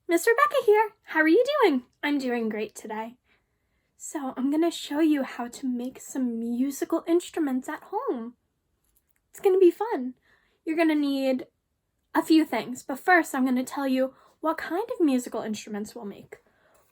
Miss Rebecca here. How are you doing? I'm doing great today. So I'm going to show you how to make some musical instruments at home. It's going to be fun. You're going to need a few things, but first I'm going to tell you what kind of musical instruments we'll make.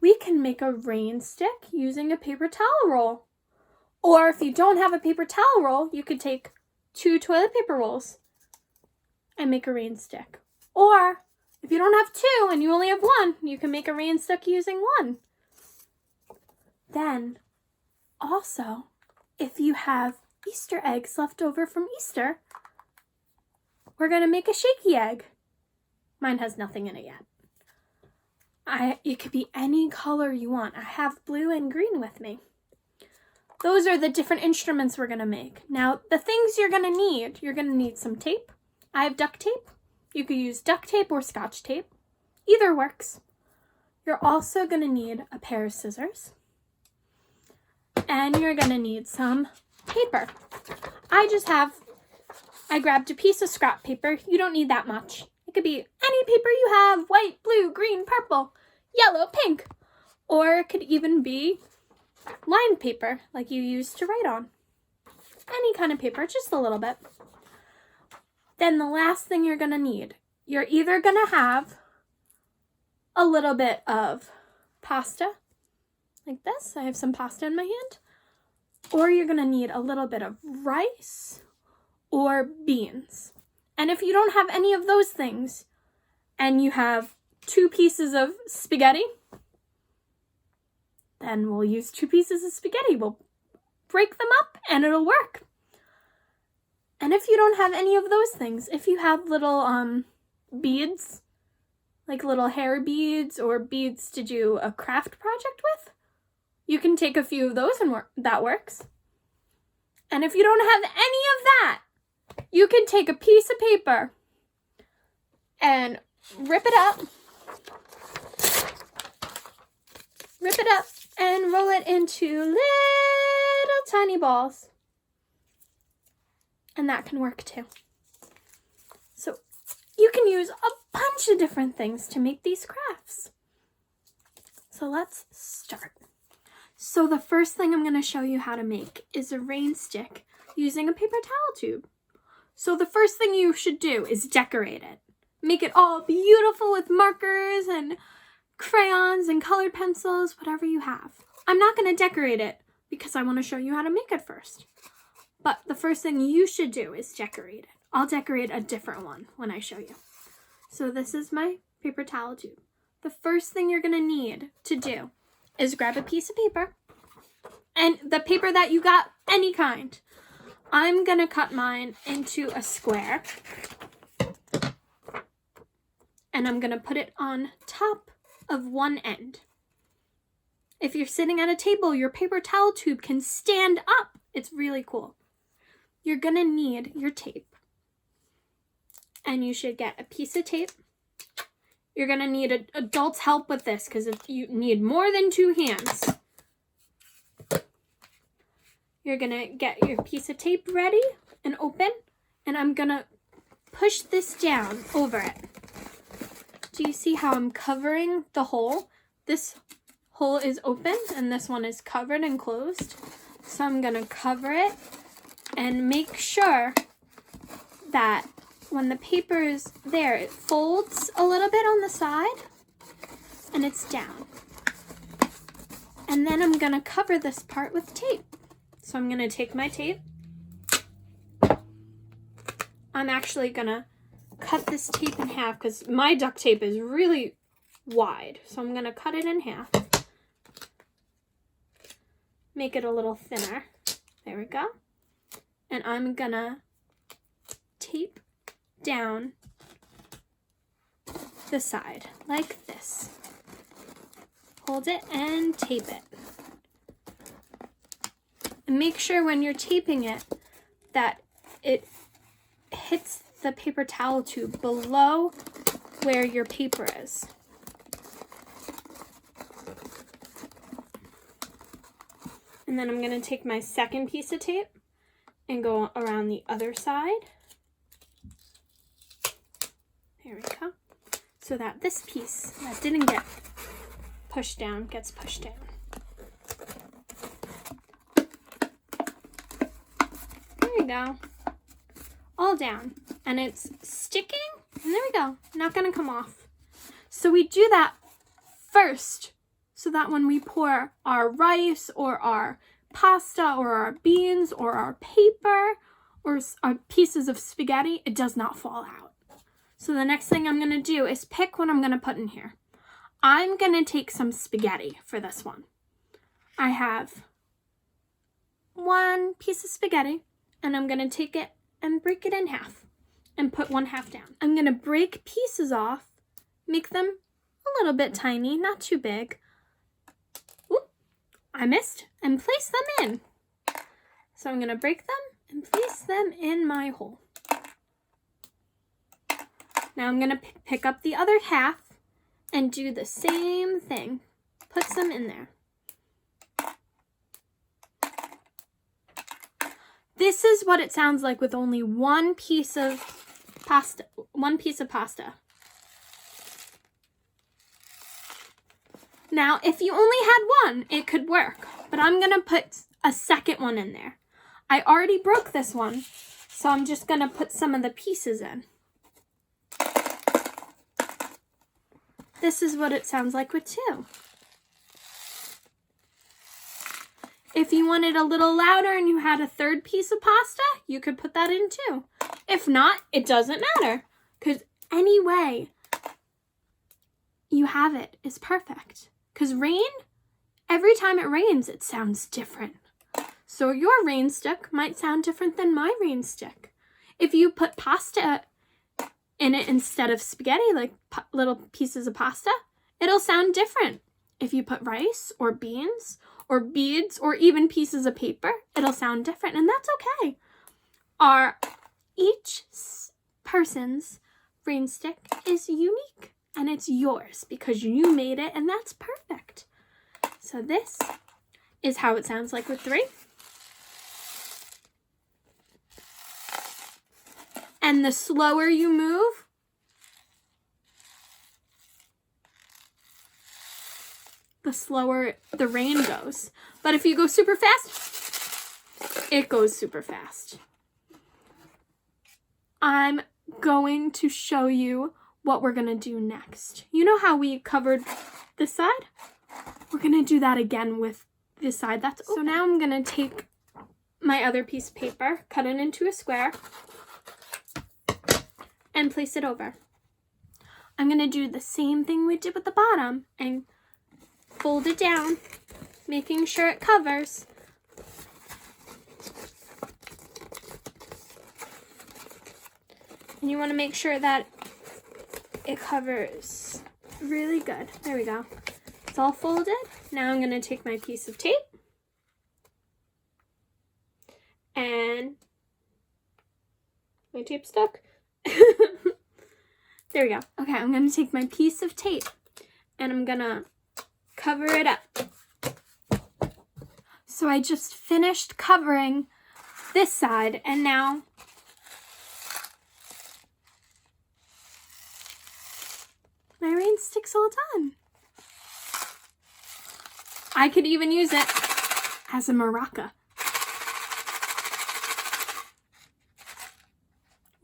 We can make a rain stick using a paper towel roll. Or if you don't have a paper towel roll, you could take 2 toilet paper rolls and make a rain stick. Or if you don't have 2 and you only have 1, you can make a rain stick using 1. Then, also, if you have Easter eggs left over from Easter, we're going to make a shaky egg. Mine has nothing in it yet. It could be any color you want. I have blue and green with me. Those are the different instruments we're going to make. Now, the things you're going to need some tape. I have duct tape. You could use duct tape or Scotch tape. Either works. You're also going to need a pair of scissors. And you're going to need some paper. I grabbed a piece of scrap paper. You don't need that much. It could be any paper you have, white, blue, green, purple, yellow, pink. Or it could even be lined paper like you use to write on. Any kind of paper, just a little bit. Then the last thing you're going to need, you're either going to have a little bit of pasta, like this. I have some pasta in my hand. Or you're going to need a little bit of rice or beans. And if you don't have any of those things, and you have 2 pieces of spaghetti, then we'll use 2 pieces of spaghetti. We'll break them up and it'll work. And if you don't have any of those things, if you have little beads, like little hair beads or beads to do a craft project with, you can take a few of those and that works. And if you don't have any of that, you can take a piece of paper and rip it up and roll it into little tiny balls. And that can work too. So you can use a bunch of different things to make these crafts. So let's start. So the first thing I'm going to show you how to make is a rain stick using a paper towel tube. So the first thing you should do is decorate it. Make it all beautiful with markers and crayons and colored pencils, whatever you have. I'm not going to decorate it because I want to show you how to make it first. But the first thing you should do is decorate it. I'll decorate a different one when I show you. So this is my paper towel tube. The first thing you're going to need to do is grab a piece of paper. And the paper that you got, any kind. I'm going to cut mine into a square. And I'm going to put it on top of one end. If you're sitting at a table, your paper towel tube can stand up. It's really cool. You're going to need your tape. And you should get a piece of tape. You're going to need an adult's help with this because you need more than 2 hands. You're going to get your piece of tape ready and open. And I'm going to push this down over it. Do you see how I'm covering the hole? This hole is open and this one is covered and closed. So I'm going to cover it and make sure that when the paper is there, it folds a little bit on the side and it's down. And then I'm going to cover this part with tape. So I'm going to take my tape. I'm actually going to cut this tape in half because my duct tape is really wide. So I'm going to cut it in half. Make it a little thinner. There we go. And I'm going to tape down the side like this. Hold it and tape it. And make sure when you're taping it that it hits the paper towel tube below where your paper is. And then I'm going to take my second piece of tape and go around the other side. There we go. so that this piece that didn't get pushed down gets pushed down. There we go. All down. And it's sticking. And there we go. Not going to come off. So we do that first so that when we pour our rice or our pasta or our beans or our paper or our pieces of spaghetti, it does not fall out. So the next thing I'm going to do is pick what I'm going to put in here. I'm going to take some spaghetti for this one. I have one piece of spaghetti, and I'm going to take it and break it in half and put one half down. I'm going to break pieces off, make them a little bit tiny, not too big. Oop, I missed, and place them in. So I'm going to break them and place them in my hole. Now I'm going to pick up the other half and do the same thing. Put some in there. This is what it sounds like with only one piece of pasta. Now, if you only had one, it could work, but I'm going to put a second one in there. I already broke this one, so I'm just going to put some of the pieces in. This is what it sounds like with two. If you wanted a little louder and you had a third piece of pasta, you could put that in too. If not, it doesn't matter, because any way you have it is perfect. Because rain, every time it rains, it sounds different. So your rain stick might sound different than my rain stick. If you put pasta in it instead of spaghetti, like little pieces of pasta, it'll sound different. If you put rice or beans or beads or even pieces of paper, it'll sound different, and that's okay. Each person's rain stick is unique, and it's yours because you made it, and that's perfect. So this is how it sounds like with three. And the slower you move, the slower the rain goes. But if you go super fast, it goes super fast. I'm going to show you what we're going to do next. You know how we covered this side? We're going to do that again with this side that's open. So now I'm going to take my other piece of paper, cut it into a square, and place it over. I'm going to do the same thing we did with the bottom and fold it down, making sure it covers. And you want to make sure that it covers really good. There we go. It's all folded. Now I'm going to take my piece of tape and my tape stuck. There we go. Okay, I'm going to take my piece of tape and I'm going to cover it up. So I just finished covering this side, and now my rain stick's all done. I could even use it as a maraca.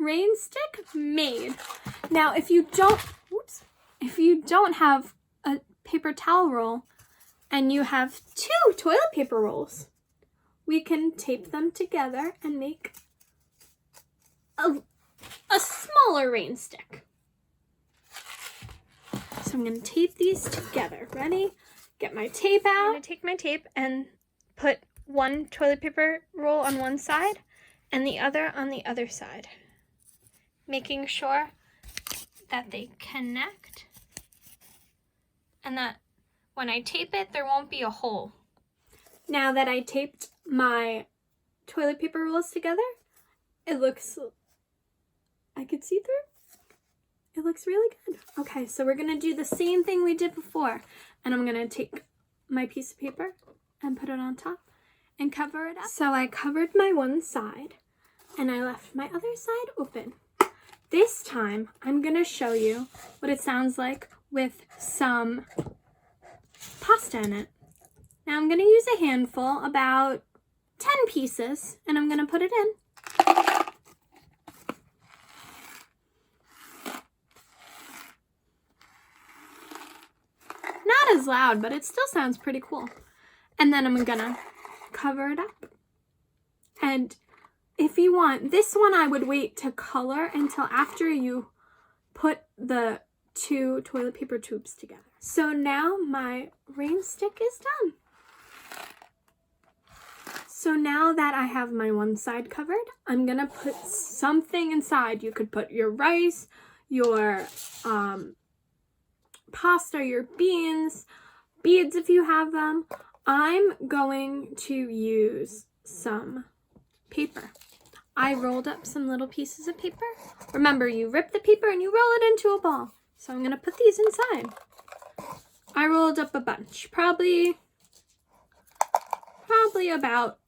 Rain stick made. Now, if you don't have a paper towel roll and you have 2 toilet paper rolls, we can tape them together and make a smaller rain stick. So I'm going to tape these together. Ready? Get my tape out. I'm going to take my tape and put one toilet paper roll on one side and the other on the other side, making sure that they connect and that when I tape it, there won't be a hole. Now that I taped my toilet paper rolls together, it looks, I could see through. It looks really good. Okay, so we're going to do the same thing we did before. And I'm going to take my piece of paper and put it on top and cover it up. So I covered my one side and I left my other side open. this time I'm gonna show you what it sounds like with some pasta in it. Now I'm gonna use a handful, about 10 pieces, and I'm gonna put it in. Not as loud, but it still sounds pretty cool. And then I'm gonna cover it up. And if you want, this one I would wait to color until after you put the 2 toilet paper tubes together. So now my rain stick is done. So now that I have my one side covered, I'm gonna put something inside. You could put your rice, your pasta, your beans, beads if you have them. I'm going to use some paper. I rolled up some little pieces of paper. Remember, you rip the paper and you roll it into a ball. So I'm gonna put these inside. I rolled up a bunch, probably about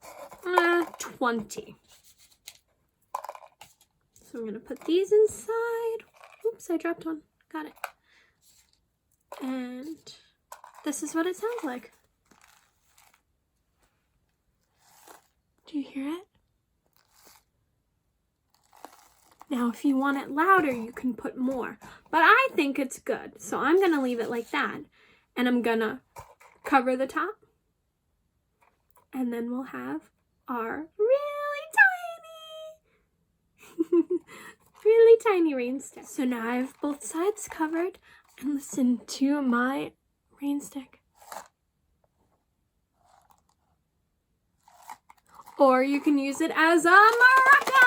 20. So I'm gonna put these inside. Oops, I dropped one. Got it. And this is what it sounds like. Do you hear it? Now, if you want it louder, you can put more. But I think it's good, so I'm gonna leave it like that. And I'm gonna cover the top. And then we'll have our really tiny rain stick. So now I have both sides covered, and listen to my rain stick. Or you can use it as a maraca.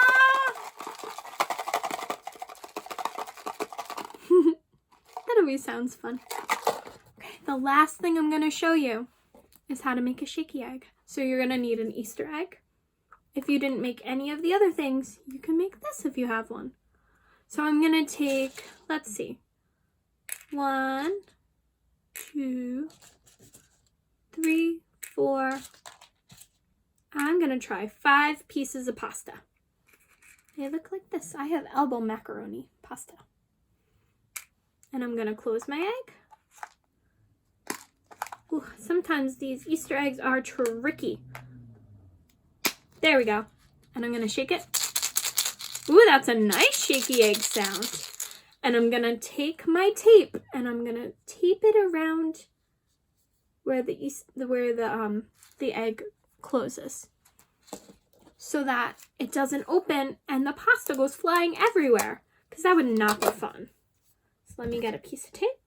That always sounds fun. Okay, the last thing I'm gonna show you is how to make a shaky egg. So you're gonna need an Easter egg. If you didn't make any of the other things, you can make this if you have one. So I'm gonna take, let's see, 1, 2, 3, 4. I'm gonna try 5 pieces of pasta. They look like this. I have elbow macaroni pasta. And I'm gonna close my egg. Ooh, sometimes these Easter eggs are tricky. There we go. And I'm gonna shake it. Ooh, that's a nice shaky egg sound. And I'm gonna take my tape and I'm gonna tape it around where the egg closes, so that it doesn't open and the pasta goes flying everywhere, because that would not be fun. So let me get a piece of tape.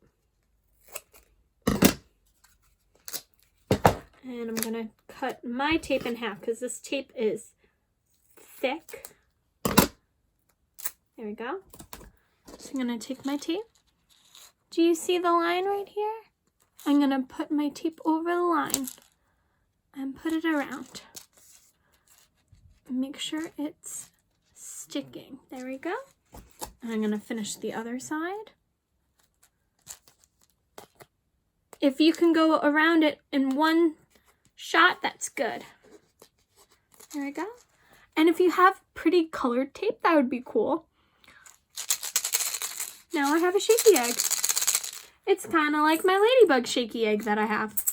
And I'm gonna cut my tape in half because this tape is thick. There we go. So I'm gonna take my tape. Do you see the line right here? I'm gonna put my tape over the line and put it around. Make sure it's sticking. There we go. And I'm gonna finish the other side. If you can go around it in one shot, that's good. There we go. And if you have pretty colored tape, that would be cool. Now I have a shaky egg. It's kind of like my ladybug shaky egg that I have.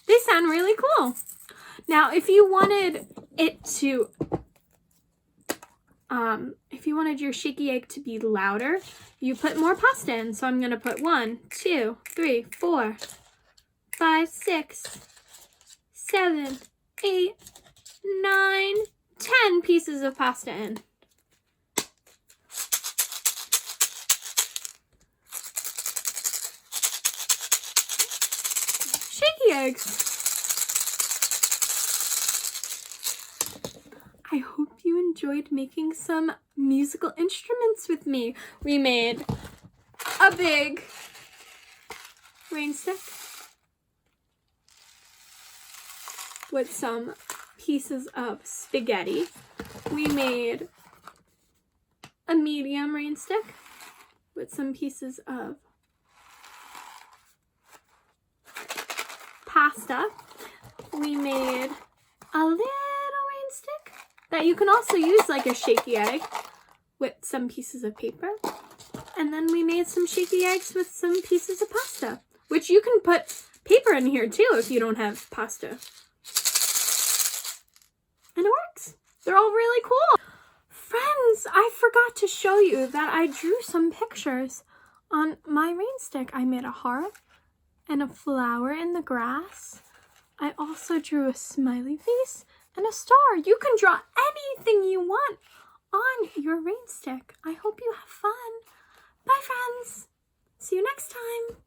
They sound really cool. Now, if you wanted it to, if you wanted your shaky egg to be louder, you put more pasta in. So I'm gonna put 1, 2, 3, 4, 5, 6, 7, 8, 9, 10 pieces of pasta in. Shaky eggs. I hope you enjoyed making some musical instruments with me. We made a big rain stick with some pieces of spaghetti. We made a medium rain stick with some pieces of pasta. We made a little rain stick that you can also use like a shaky egg with some pieces of paper. And then we made some shaky eggs with some pieces of pasta, which you can put paper in here too if you don't have pasta. And it works. They're all really cool. Friends, I forgot to show you that I drew some pictures on my rain stick. I made a heart and a flower in the grass. I also drew a smiley face and a star. You can draw anything you want on your rain stick. I hope you have fun. Bye, friends. See you next time.